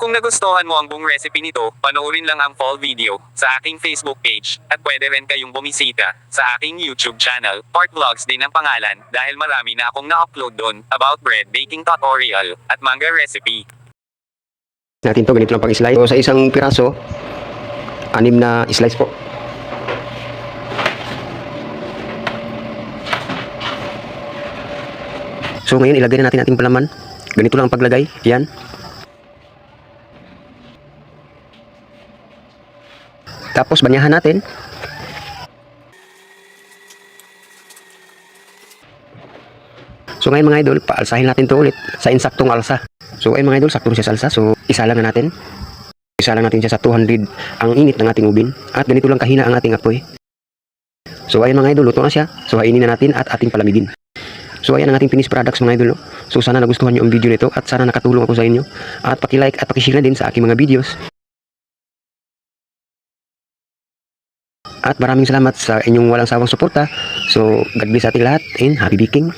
Kung nagustuhan mo ang buong recipe nito, panoorin lang ang full video sa aking Facebook page, at pwede rin kayong bumisita sa aking YouTube channel, Part Vlogs din ang pangalan, dahil marami na akong na-upload doon about bread baking tutorial at manga recipe. Natin to, ganito lang pag-slice. So, sa isang piraso, 6 na slice po. So ngayon ilagay na natin ating palaman. Ganito lang ang paglagay. Yan. Tapos banyahan natin. So ngayon mga idol, paalsahin natin to ulit sa insaktong alsa. So ayun mga idol, sakto siya sa alsa. So isa lang na natin. Isa lang natin siya sa 200 ang init ng ating ubin. At ganito lang kahina ang ating apoy. So ayun mga idol, luto na siya. So hainin na natin at ating palamigin. So ayan ang ating finished products mga idol. So sana nagustuhan nyo ang video nito at sana nakatulong ako sa inyo. At paki-like at paki-share na din sa aking mga videos. At maraming salamat sa inyong walang sawang suporta. So God bless ating lahat and happy baking.